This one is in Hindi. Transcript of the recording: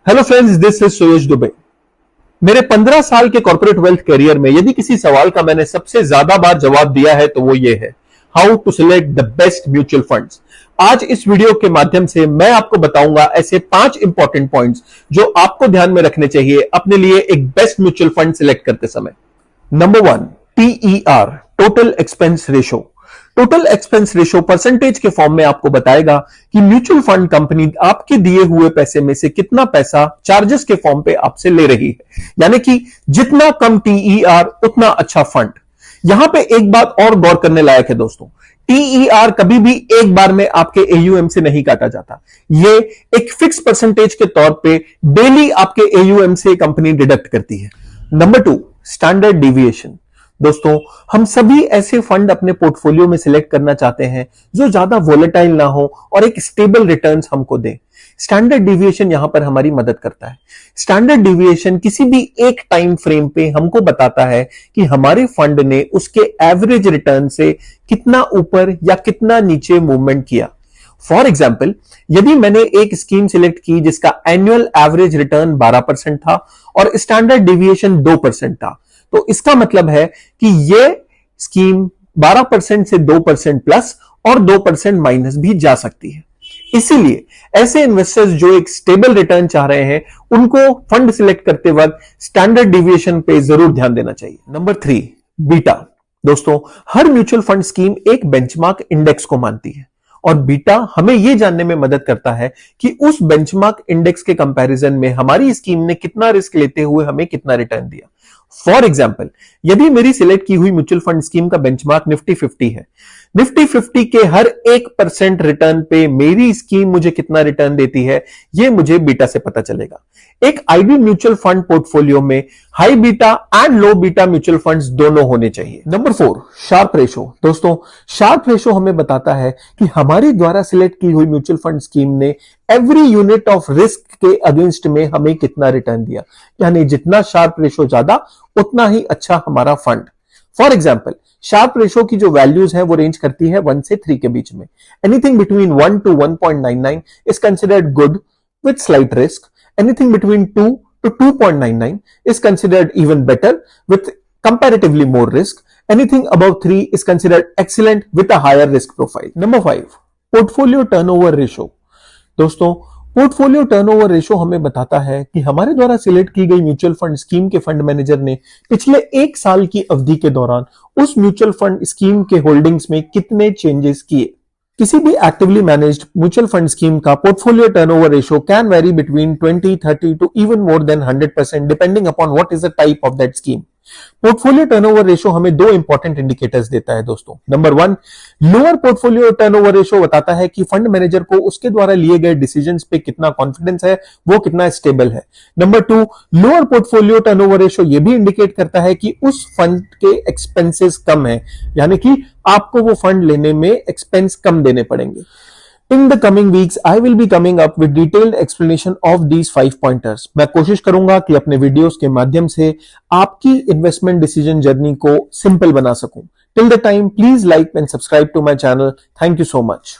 हेलो फ्रेंड्स, दिस इज सुयश दुबे। मेरे 15 साल के कॉर्पोरेट वेल्थ करियर में यदि किसी सवाल का मैंने सबसे ज्यादा बार जवाब दिया है तो वो ये है, how to select the best mutual funds. आज इस वीडियो के माध्यम से मैं आपको बताऊंगा ऐसे 5 इंपॉर्टेंट पॉइंट्स जो आपको ध्यान में रखने चाहिए अपने लिए एक बेस्ट म्यूचुअल फंड सिलेक्ट करते समय। Number 1, TER, total expense ratio. Total expense ratio percentage के फॉर्म में आपको बताएगा कि म्यूचुअल फंड कंपनी आपके दिए हुए पैसे में से कितना पैसा चार्जेस के फॉर्म पे आपसे ले रही है, यानी कि जितना कम TER उतना अच्छा फंड। यहां पे एक बात और गौर करने लायक है दोस्तों, TER कभी भी एक बार में आपके AUM से नहीं काटा जाता। ये एक फिक्स परसेंटेज के तौर पे डेली आपके AUM से कंपनी डिडक्ट करती है। Number 2, standard deviation. दोस्तों, हम सभी ऐसे फंड अपने पोर्टफोलियो में सिलेक्ट करना चाहते हैं जो ज्यादा वोलेटाइल ना हो और एक स्टेबल रिटर्न्स हमको दे। स्टैंडर्ड डिविएशन यहां पर हमारी मदद करता है। स्टैंडर्ड डिविएशन किसी भी एक टाइम फ्रेम पे हमको बताता है कि हमारे फंड ने उसके एवरेज रिटर्न से कितना ऊपर या कितना नीचे मूवमेंट किया। फॉर एग्जाम्पल, यदि मैंने एक स्कीम सिलेक्ट की जिसका एनुअल एवरेज रिटर्न 12% था और स्टैंडर्ड डिविएशन 2% था, तो इसका मतलब है कि यह स्कीम 12% से 2% प्लस और 2% माइनस भी जा सकती है। इसीलिए ऐसे इन्वेस्टर्स जो एक स्टेबल रिटर्न चाह रहे हैं, उनको फंड सिलेक्ट करते वक्त स्टैंडर्ड डिविएशन पे जरूर ध्यान देना चाहिए। Number 3, beta. दोस्तों, हर म्यूचुअल फंड स्कीम एक बेंचमार्क इंडेक्स को मानती है और बीटा हमें यह जानने में मदद करता है कि उस बेंचमार्क इंडेक्स के कंपैरिजन में हमारी स्कीम ने कितना रिस्क लेते हुए हमें कितना रिटर्न दिया। फॉर एग्जाम्पल, यदि मेरी सिलेक्ट की हुई म्यूचुअल फंड स्कीम का बेंचमार्क निफ्टी 50 है, निफ्टी 50 के हर 1% रिटर्न पे मेरी स्कीम मुझे कितना रिटर्न देती है, यह मुझे बीटा से पता चलेगा। एक आइडियल म्यूचुअल फंड पोर्टफोलियो में high beta and low beta mutual funds दोनों होने चाहिए। Number 4, Sharpe ratio. दोस्तों, शार्प रेशो हमें बताता है कि हमारी द्वारा सिलेक्ट की हुई म्यूचुअल फंड स्कीम ने एवरी यूनिट ऑफ रिस्क के अगेंस्ट में हमें कितना रिटर्न दिया, यानी जितना शार्प रेशो ज्यादा उतना ही अच्छा हमारा fund. For example, Sharpe ratio की जो वैल्यूज है वो रेंज करती है 1 से 3 के बीच में। Anything between 1 to 1.99 is considered good with slight risk. Anything between 2 to 2.99 is considered even better with comparatively more risk. Anything above 3 is considered excellent with a higher risk profile. Number 5, portfolio turnover ratio. दोस्तों, पोर्टफोलियो टर्नओवर रेशो हमें बताता है कि हमारे द्वारा सिलेक्ट की गई म्यूचुअल फंड स्कीम के फंड मैनेजर ने पिछले 1 साल की अवधि के दौरान उस म्यूचुअल फंड स्कीम के होल्डिंग्स में कितने चेंजेस किए। किसी भी actively managed mutual fund scheme का portfolio turnover ratio can vary between 20, 30 to even more than 100% depending upon what is the type of that scheme. Portfolio turnover ratio हमें 2 इंपॉर्टेंट इंडिकेटर्स देता है दोस्तों। Number 1, lower portfolio turnover ratio बताता है कि फंड मैनेजर को उसके द्वारा लिए गए डिसीजंस पे कितना कॉन्फिडेंस है, वो कितना स्टेबल है। Number 2, lower portfolio turnover ratio ये भी इंडिकेट करता है कि उस फंड के एक्सपेंसेस कम है, यानी कि आपको वो फंड लेने में एक्सपेंस कम देने पड़ेंगे। In the coming weeks, I will be coming up with detailed explanation of these 5 pointers. मैं कोशिश करूंगा कि अपने वीडियोस के माध्यम से आपकी इन्वेस्टमेंट डिसीजन जर्नी को सिंपल बना सकूं। Till the time, please like and subscribe to my channel. Thank you so much.